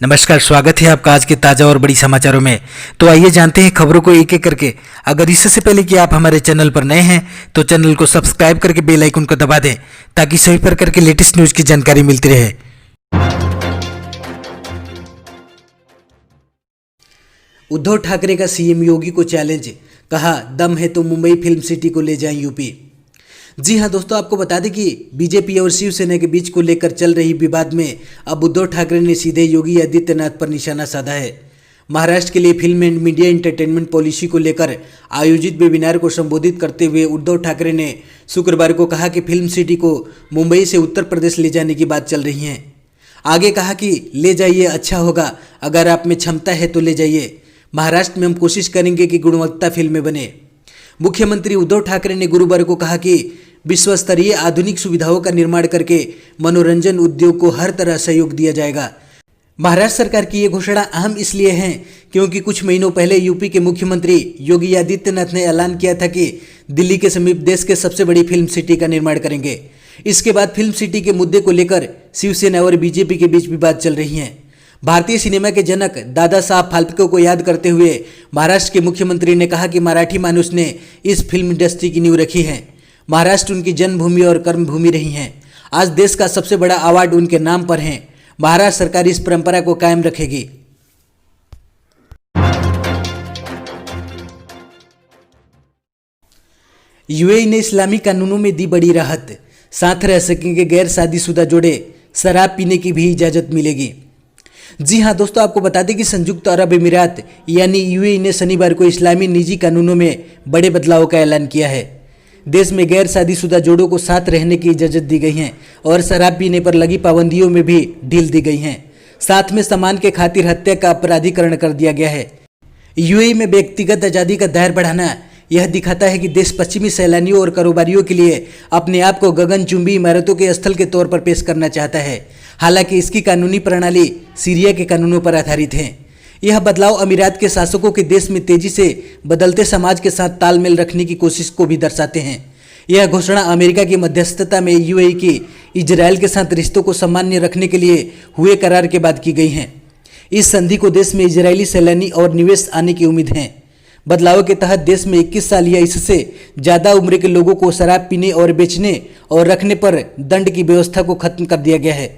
नमस्कार, स्वागत है आपका आज के ताज़ा और बड़ी समाचारों में। तो आइए जानते हैं खबरों को एक एक करके। अगर इससे पहले कि आप हमारे चैनल पर नए हैं तो चैनल को सब्सक्राइब करके बेल आइकन को दबा दें ताकि सभी प्रकार के लेटेस्ट न्यूज़ की जानकारी मिलती रहे। उद्धव ठाकरे का सीएम योगी को चैलेंज, कहा दम है तो मुंबई फिल्म सिटी को ले जाएं यूपी। जी हां दोस्तों, आपको बता दें कि बीजेपी और शिवसेना के बीच को लेकर चल रही विवाद में अब उद्धव ठाकरे ने सीधे योगी आदित्यनाथ पर निशाना साधा है। महाराष्ट्र के लिए film and media entertainment policy को लेकर आयोजित वेबिनार को संबोधित करते हुए उद्धव ठाकरे ने शुक्रवार को कहा कि फिल्म सिटी को मुंबई से उत्तर प्रदेश ले जाने की बात चल रही है। आगे कहा कि ले जाइए, अच्छा होगा, अगर आप में क्षमता है तो ले जाइए। महाराष्ट्र में हम कोशिश करेंगे कि गुणवत्ता फिल्में बने। मुख्यमंत्री उद्धव ठाकरे ने गुरुवार को कहा कि विश्व स्तरीय आधुनिक सुविधाओं का निर्माण करके मनोरंजन उद्योग को हर तरह सहयोग दिया जाएगा। महाराष्ट्र सरकार की ये घोषणा अहम इसलिए है क्योंकि कुछ महीनों पहले यूपी के मुख्यमंत्री योगी आदित्यनाथ ने ऐलान किया था कि दिल्ली के समीप देश के सबसे बड़ी फिल्म सिटी का निर्माण करेंगे। इसके बाद फिल्म सिटी के मुद्दे को लेकर शिवसेना और बीजेपी के बीच विवाद चल रही है। भारतीय सिनेमा के जनक दादा साहब फाल्के को याद करते हुए महाराष्ट्र के मुख्यमंत्री ने कहा कि मराठी मानुष ने इस फिल्म इंडस्ट्री की नींव रखी है। महाराष्ट्र उनकी जन्मभूमि और कर्मभूमि रही है। आज देश का सबसे बड़ा अवार्ड उनके नाम पर है। महाराष्ट्र सरकार इस परंपरा को कायम रखेगी। यूएई ने इस्लामी कानूनों में दी बड़ी राहत, साथ रह सकेंगे गैर शादीशुदा जोड़े, शराब पीने की भी इजाजत मिलेगी। जी हां दोस्तों, आपको बता दें कि संयुक्त अरब अमीरात यानी यूएई ने शनिवार को इस्लामी निजी कानूनों में बड़े बदलाव का ऐलान किया है। देश में गैर शादीशुदा जोड़ों को साथ रहने की इजाज़त दी गई है और शराब पीने पर लगी पाबंदियों में भी ढील दी गई है। साथ में सम्मान के खातिर हत्या का अपराधीकरण कर दिया गया है। यूएई में व्यक्तिगत आज़ादी का दायरा बढ़ाना यह दिखाता है कि देश पश्चिमी सैलानियों और कारोबारियों के लिए अपने आप को गगनचुंबी इमारतों के स्थल के तौर पर पेश करना चाहता है। हालांकि इसकी कानूनी प्रणाली सीरिया के कानूनों पर आधारित है। यह बदलाव अमीरात के शासकों के देश में तेजी से बदलते समाज के साथ तालमेल रखने की कोशिश को भी दर्शाते हैं। यह घोषणा अमेरिका की मध्यस्थता में यूएई की इजरायल के साथ रिश्तों को सामान्य रखने के लिए हुए करार के बाद की गई है। इस संधि को देश में इजरायली सैलानी और निवेश आने की उम्मीद है। बदलाव के तहत देश में 21 साल या इससे ज़्यादा उम्र के लोगों को शराब पीने और बेचने और रखने पर दंड की व्यवस्था को खत्म कर दिया गया है।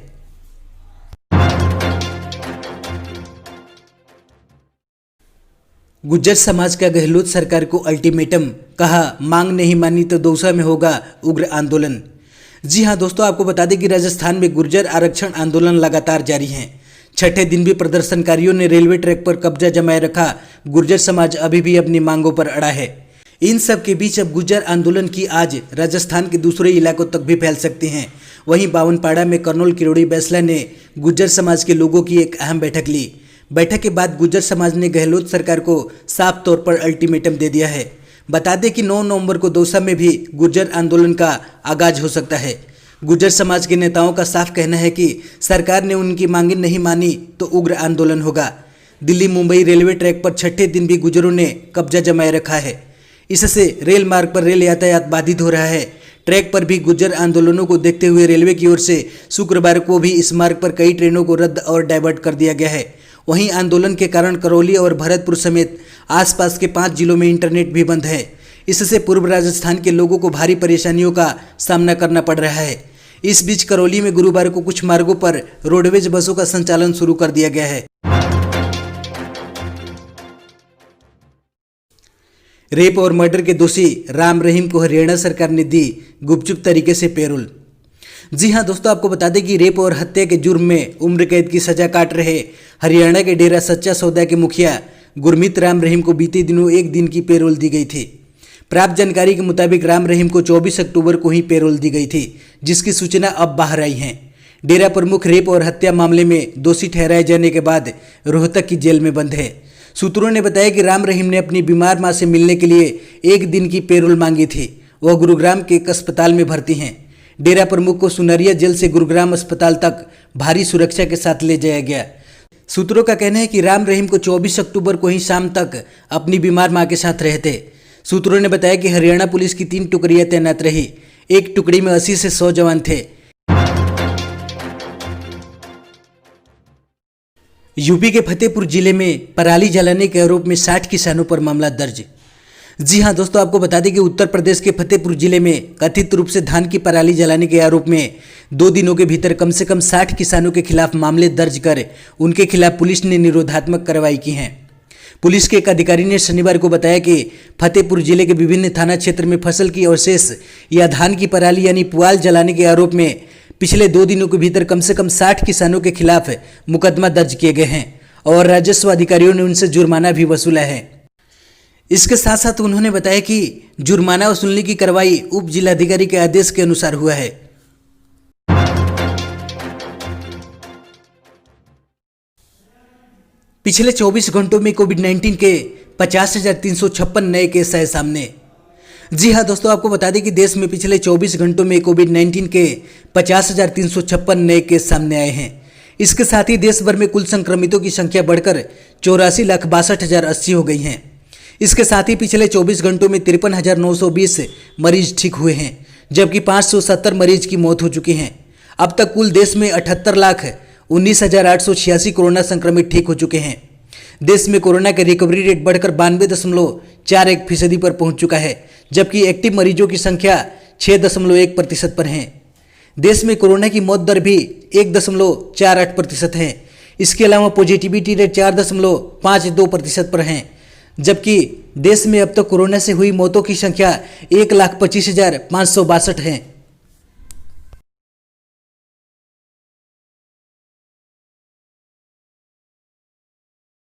गुर्जर समाज का गहलोत सरकार को अल्टीमेटम, कहा मांग नहीं मानी तो दौसा में होगा उग्र आंदोलन। जी हां दोस्तों, आपको बता दें कि राजस्थान में गुर्जर आरक्षण आंदोलन लगातार जारी है। छठे दिन भी प्रदर्शनकारियों ने रेलवे ट्रैक पर कब्जा जमाए रखा। गुर्जर समाज अभी भी अपनी मांगों पर अड़ा है। इन सब के बीच अब गुर्जर आंदोलन की आज राजस्थान के दूसरे इलाकों तक भी फैल सकती हैं। वहीं बावनपाड़ा में कर्नल किरोड़ी बैसला ने गुर्जर समाज के लोगों की एक अहम बैठक ली। बैठक के बाद गुर्जर समाज ने गहलोत सरकार को साफ तौर पर अल्टीमेटम दे दिया है। बता दें कि 9 नवंबर को दौसा में भी गुर्जर आंदोलन का आगाज हो सकता है। गुर्जर समाज के नेताओं का साफ कहना है कि सरकार ने उनकी मांगें नहीं मानी तो उग्र आंदोलन होगा। दिल्ली मुंबई रेलवे ट्रैक पर छठे दिन भी गुर्जरों ने कब्जा जमाए रखा है। इससे रेल मार्ग पर रेल यातायात बाधित हो रहा है। ट्रैक पर भी गुर्जर आंदोलनों को देखते हुए रेलवे की ओर से शुक्रवार को भी इस मार्ग पर कई ट्रेनों को रद्द और डाइवर्ट कर दिया गया है। वहीं आंदोलन के कारण करौली और भरतपुर समेत आसपास के 5 जिलों में इंटरनेट भी बंद है। इससे पूर्व राजस्थान के लोगों को भारी परेशानियों का सामना करना पड़ रहा है। इस बीच करौली में गुरुवार को कुछ मार्गों पर रोडवेज बसों का संचालन शुरू कर दिया गया है। रेप और मर्डर के दोषी राम रहीम को हरियाणा सरकार ने दी गुपचुप तरीके से पैरोल। जी हां दोस्तों, आपको बता दें कि रेप और हत्या के जुर्म में उम्र कैद की सजा काट रहे हरियाणा के डेरा सच्चा सौदा के मुखिया गुरमीत राम रहीम को बीते दिनों 1 दिन की पैरोल दी गई थी। प्राप्त जानकारी के मुताबिक राम रहीम को 24 अक्टूबर को ही पैरोल दी गई थी, जिसकी सूचना अब बाहर आई है। डेरा प्रमुख रेप और हत्या मामले में दोषी ठहराए जाने के बाद रोहतक की जेल में बंद है। सूत्रों ने बताया कि राम रहीम ने अपनी बीमार मां से मिलने के लिए 1 दिन की पैरोल मांगी थी। वह गुरुग्राम के एक अस्पताल में भर्ती हैं। डेरा प्रमुख को सुनरिया जेल से गुरुग्राम अस्पताल तक भारी सुरक्षा के साथ ले जाया गया। सूत्रों का कहना है कि राम रहीम को 24 अक्टूबर को ही शाम तक अपनी बीमार मां के साथ रहते। सूत्रों ने बताया कि हरियाणा पुलिस की 3 टुकड़ियां तैनात रही। एक टुकड़ी में 80 से 100 जवान थे। यूपी के फतेहपुर जिले में पराली जलाने के आरोप में 60 किसानों पर मामला दर्ज। जी हां दोस्तों, आपको बता दें कि उत्तर प्रदेश के फतेहपुर जिले में कथित रूप से धान की पराली जलाने के आरोप में 2 दिनों के भीतर कम से कम 60 किसानों के खिलाफ मामले दर्ज कर उनके खिलाफ पुलिस ने निरोधात्मक कार्रवाई की है। पुलिस के एक अधिकारी ने शनिवार को बताया कि फतेहपुर जिले के विभिन्न थाना क्षेत्र में फसल की अवशेष या धान की पराली यानी पुआल जलाने के आरोप में पिछले 2 दिनों के भीतर कम से कम 60 किसानों के खिलाफ मुकदमा दर्ज किए गए हैं और राजस्व अधिकारियों ने उनसे जुर्माना भी वसूला है। इसके साथ साथ उन्होंने बताया कि जुर्माना वसूलने की कार्रवाई उप जिलाधिकारी के आदेश के अनुसार हुआ है। पिछले 24 घंटों में कोविड-19 के 50,356 नए केस आए सामने। जी हां दोस्तों, आपको बता दें कि देश में पिछले 24 घंटों में कोविड-19 के 50,356 नए केस सामने आए हैं। इसके साथ ही देश भर में कुल संक्रमितों की संख्या बढ़कर 84,62,080 हो गई है। इसके साथ ही पिछले 24 घंटों में 53,920 मरीज ठीक हुए हैं, जबकि 570 मरीज की मौत हो चुकी हैं। अब तक कुल देश में 78,19,886 कोरोना संक्रमित ठीक हो चुके हैं। देश में कोरोना का रिकवरी रेट बढ़कर 92.41% पर पहुंच चुका है, जबकि एक्टिव मरीजों की संख्या 6.1% पर है। देश में कोरोना की मौत दर भी 1.48% है। इसके अलावा पॉजिटिविटी रेट 4.52% पर है, जबकि देश में अब तक कोरोना से हुई मौतों की संख्या 1,25,562 है।